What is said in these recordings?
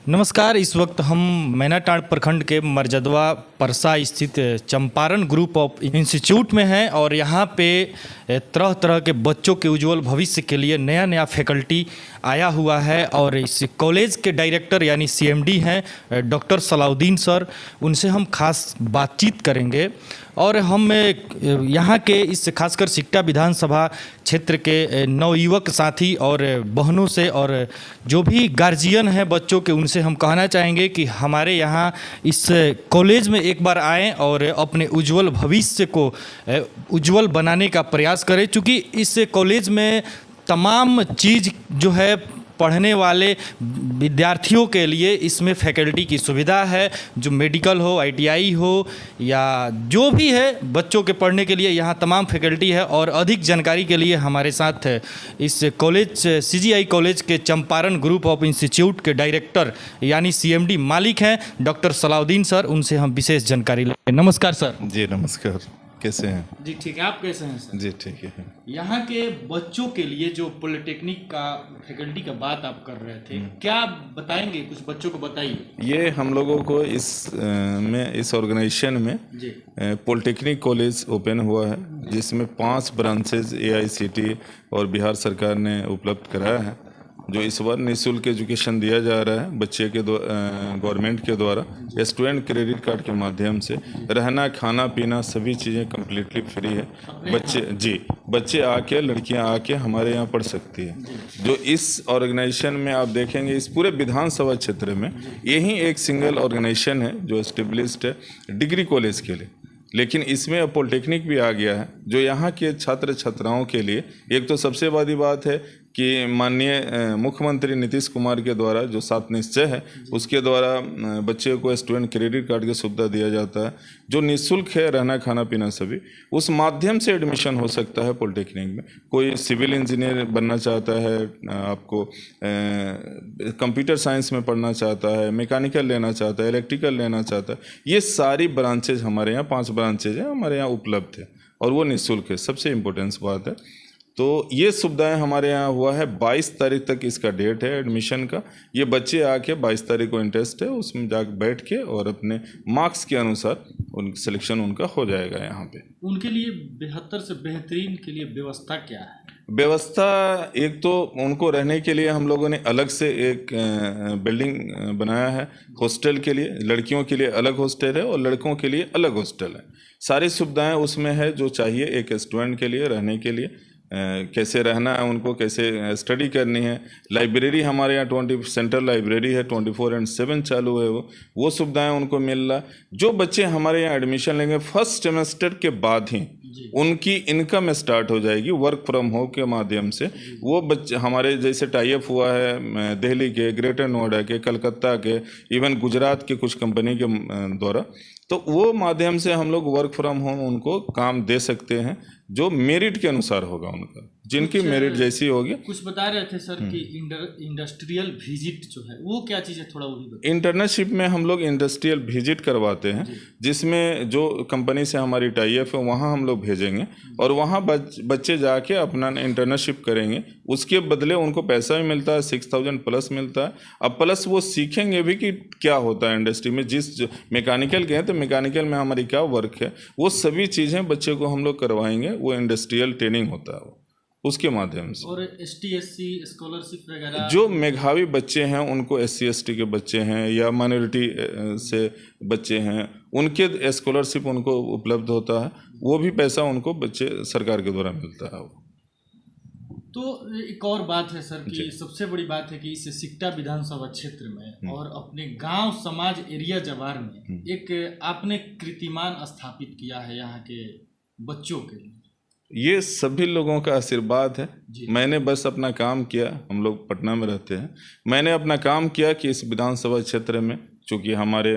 नमस्कार। इस वक्त हम मैनाटांड प्रखंड के मरजदवा परसा स्थित चंपारण ग्रुप ऑफ इंस्टीट्यूट में हैं और यहाँ पे तरह तरह के बच्चों के उज्जवल भविष्य के लिए नया नया फैकल्टी आया हुआ है और इस कॉलेज के डायरेक्टर यानी सीएमडी हैं डॉक्टर सलाउद्दीन सर, उनसे हम खास बातचीत करेंगे और हम यहाँ के इस खासकर सिकटा विधानसभा क्षेत्र के नवयुवक साथी और बहनों से और जो भी गार्जियन हैं बच्चों के, उनसे हम कहना चाहेंगे कि हमारे यहाँ इस कॉलेज में एक बार आएँ और अपने उज्जवल भविष्य को उज्जवल बनाने का प्रयास करें। चूँकि इस कॉलेज में तमाम चीज़ जो है पढ़ने वाले विद्यार्थियों के लिए इसमें फैकल्टी की सुविधा है, जो मेडिकल हो, आईटीआई हो या जो भी है बच्चों के पढ़ने के लिए यहाँ तमाम फैकल्टी है। और अधिक जानकारी के लिए हमारे साथ इस कॉलेज सीजीआई कॉलेज के चंपारण ग्रुप ऑफ इंस्टीट्यूट के डायरेक्टर यानी सीएमडी मालिक हैं डॉक्टर सलाउद्दीन सर, उनसे हम विशेष जानकारी लेंगे। नमस्कार सर। जी नमस्कार, कैसे हैं? जी ठीक है, आप कैसे हैं सर? जी ठीक है। यहाँ के बच्चों के लिए जो पॉलिटेक्निक का फैकल्टी का बात आप कर रहे थे, क्या बताएंगे? कुछ बच्चों को बताइए। ये हम लोगों को इस ऑर्गेनाइजेशन में पॉलिटेक्निक कॉलेज ओपन हुआ है, जिसमें 5 ब्रांचेज एआईसीटी और बिहार सरकार ने उपलब्ध कराया है, जो इस बार निःशुल्क एजुकेशन दिया जा रहा है बच्चे के गवर्नमेंट के द्वारा स्टूडेंट क्रेडिट कार्ड के माध्यम से। रहना, खाना पीना सभी चीज़ें कम्प्लीटली फ्री है। बच्चे आके, लड़कियां आके हमारे यहाँ पढ़ सकती है। जो इस ऑर्गेनाइजेशन में आप देखेंगे, इस पूरे विधानसभा क्षेत्र में यही एक सिंगल ऑर्गेनाइजेशन है जो एस्टेब्लिश्ड है डिग्री कॉलेज के लिए। लेकिन इसमें अब पॉलिटेक्निक भी आ गया है, जो यहाँ के छात्र छात्राओं के लिए एक तो सबसे बड़ी बात है कि माननीय मुख्यमंत्री नीतीश कुमार के द्वारा जो 7 निश्चय है, उसके द्वारा बच्चे को स्टूडेंट क्रेडिट कार्ड की सुविधा दिया जाता है, जो निःशुल्क है, रहना खाना पीना सभी। उस माध्यम से एडमिशन हो सकता है पॉलिटेक्निक में। कोई सिविल इंजीनियर बनना चाहता है, आपको कंप्यूटर साइंस में पढ़ना चाहता है, मैकेनिकल लेना चाहता है, इलेक्ट्रिकल लेना चाहता है, ये सारी ब्रांचेज हमारे यहाँ 5 ब्रांचेज हैं हमारे यहाँ उपलब्ध है और वो निःशुल्क है। सबसे इम्पोर्टेंस बात है। तो ये सुविधाएं हमारे यहाँ हुआ है। 22 तारीख तक इसका डेट है एडमिशन का। ये बच्चे आके 22 तारीख को इंटरेस्ट है, उसमें जाकर बैठ के और अपने मार्क्स के अनुसार सिलेक्शन उनका हो जाएगा। यहाँ पे उनके लिए बेहतर से बेहतरीन के लिए व्यवस्था क्या है? व्यवस्था एक तो उनको रहने के लिए हम लोगों ने अलग से एक बिल्डिंग बनाया है हॉस्टल के लिए। लड़कियों के लिए अलग हॉस्टल है और लड़कों के लिए अलग हॉस्टल है। सारी सुविधाएं उसमें है जो चाहिए एक स्टूडेंट के लिए रहने के लिए। कैसे रहना है उनको, कैसे स्टडी करनी है। लाइब्रेरी हमारे यहाँ 20 सेंट्रल लाइब्रेरी है, 24/7 चालू है। वो सुविधाएं उनको मिल रहा। जो बच्चे हमारे यहाँ एडमिशन लेंगे फर्स्ट सेमेस्टर के बाद ही उनकी इनकम स्टार्ट हो जाएगी वर्क फ्रॉम होम के माध्यम से। वो बच्चे हमारे जैसे टाई अप हुआ है दिल्ली के, ग्रेटर नोएडा के, कलकत्ता के, इवन गुजरात के कुछ कंपनी के द्वारा, तो वो माध्यम से हम लोग वर्क फ्रॉम होम उनको काम दे सकते हैं जो मेरिट के अनुसार होगा उनका, जिनकी मेरिट जैसी होगी। कुछ बता रहे थे सर कि इंडस्ट्रियल विजिट जो है वो क्या चीज़ है, थोड़ा वो भी बताइए। इंटर्नशिप में हम लोग इंडस्ट्रियल विजिट करवाते हैं, जिसमें जो कंपनी से हमारी टाई अप है वहाँ हम लोग भेजेंगे और वहाँ बच्चे जाके अपना इंटर्नशिप करेंगे। उसके बदले उनको पैसा भी मिलता है, 6000 प्लस मिलता है। अब प्लस वो सीखेंगे भी कि क्या होता है इंडस्ट्री में। जिस मैकेनिकल के हैं तो मैकेनिकल में हमारी क्या वर्क है, वो सभी चीज़ें बच्चे को हम लोग करवाएंगे। वो इंडस्ट्रियल ट्रेनिंग होता है उसके माध्यम से। और ST/SC स्कॉलरशिप वगैरह, जो मेधावी बच्चे हैं उनको, SC/ST के बच्चे हैं या माइनॉरिटी से बच्चे हैं, उनके स्कॉलरशिप उनको उपलब्ध होता है। वो भी पैसा उनको बच्चे सरकार के द्वारा मिलता है। तो एक और बात है सर कि सबसे बड़ी बात है कि इस सिकटा विधानसभा क्षेत्र में और अपने गांव समाज एरिया जवार में एक आपने कीर्तिमान स्थापित किया है यहाँ के बच्चों के लिए। ये सभी लोगों का आशीर्वाद है। मैंने बस अपना काम किया। हम लोग पटना में रहते हैं। मैंने अपना काम किया कि इस विधानसभा क्षेत्र में, चूँकि हमारे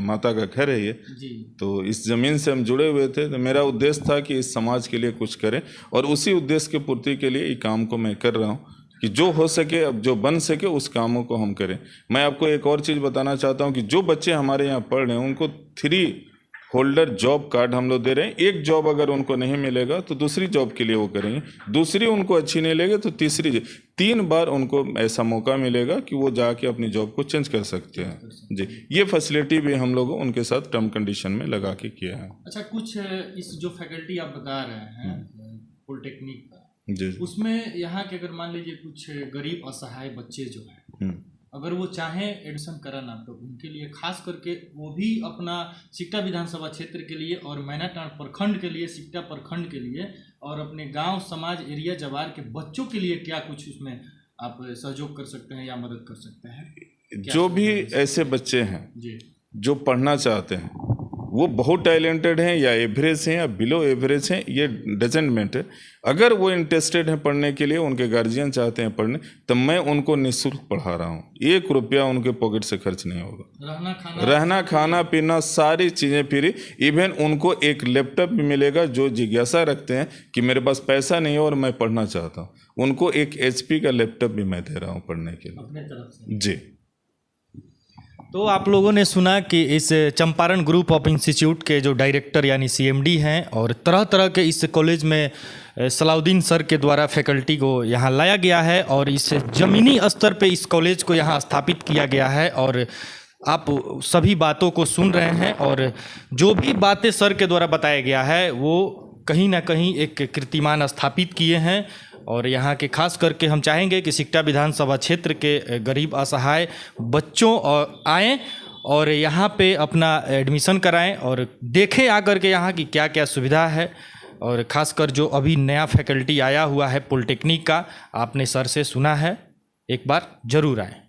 माता का घर है ये, तो इस ज़मीन से हम जुड़े हुए थे। तो मेरा उद्देश्य था कि इस समाज के लिए कुछ करें और उसी उद्देश्य की पूर्ति के लिए ये काम को मैं कर रहा हूँ कि जो हो सके, अब जो बन सके उस कामों को हम करें। मैं आपको एक और चीज़ बताना चाहता हूँ कि जो बच्चे हमारे यहाँ पढ़ रहे हैं उनको होल्डर जॉब कार्ड हम लोग दे रहे हैं। एक जॉब अगर उनको नहीं मिलेगा तो दूसरी जॉब के लिए वो करेंगे, दूसरी उनको अच्छी नहीं लगेगी तो तीसरी, 3 बार उनको ऐसा मौका मिलेगा कि वो जाके अपनी जॉब को चेंज कर सकते हैं जी। ये फैसिलिटी भी हम लोग उनके साथ टर्म कंडीशन में लगा के किया है। अच्छा, कुछ इस जो फैकल्टी आप बता रहे हैं पॉलिटेक्निक का जी, उसमें यहाँ के अगर मान लीजिए कुछ गरीब असहाय बच्चे जो हैं अगर वो चाहें एडमिशन कराना तो उनके लिए खास करके वो भी अपना सिकटा विधानसभा क्षेत्र के लिए और मैनाटांड प्रखंड के लिए, सिकटा प्रखंड के लिए और अपने गांव समाज एरिया जवार के बच्चों के लिए क्या कुछ उसमें आप सहयोग कर सकते हैं या मदद कर सकते हैं? जो भी ऐसे बच्चे हैं जी जो पढ़ना चाहते हैं, वो बहुत टैलेंटेड हैं या एवरेज हैं या बिलो एवरेज हैं, ये डजेंट मैटर। अगर वो इंटरेस्टेड हैं पढ़ने के लिए, उनके गार्जियन चाहते हैं पढ़ने, तो मैं उनको निःशुल्क पढ़ा रहा हूँ। 1 रुपया उनके पॉकेट से खर्च नहीं होगा। रहना खाना पीना सारी चीज़ें फ्री। इवन उनको एक लैपटॉप भी मिलेगा। जो जिज्ञासा रखते हैं कि मेरे पास पैसा नहीं है और मैं पढ़ना चाहता हूँ, उनको एक HP का लैपटॉप भी मैं दे रहा हूँ पढ़ने के लिए अपने तरफ से। जी। तो आप लोगों ने सुना कि इस चंपारण ग्रुप ऑफ इंस्टीट्यूट के जो डायरेक्टर यानी CMD हैं और तरह तरह के इस कॉलेज में सलाउद्दीन सर के द्वारा फैकल्टी को यहाँ लाया गया है और इस ज़मीनी स्तर पे इस कॉलेज को यहाँ स्थापित किया गया है। और आप सभी बातों को सुन रहे हैं और जो भी बातें सर के द्वारा बताया गया है वो कहीं ना कहीं एक कीर्तिमान स्थापित किए हैं। और यहाँ के खास करके हम चाहेंगे कि सिकटा विधानसभा क्षेत्र के गरीब असहाय बच्चों और आएँ और यहाँ पे अपना एडमिशन कराएं और देखें आकर के यहाँ की क्या क्या सुविधा है। और ख़ासकर जो अभी नया फैकल्टी आया हुआ है पॉलिटेक्निक का, आपने सर से सुना है, एक बार ज़रूर आएँ।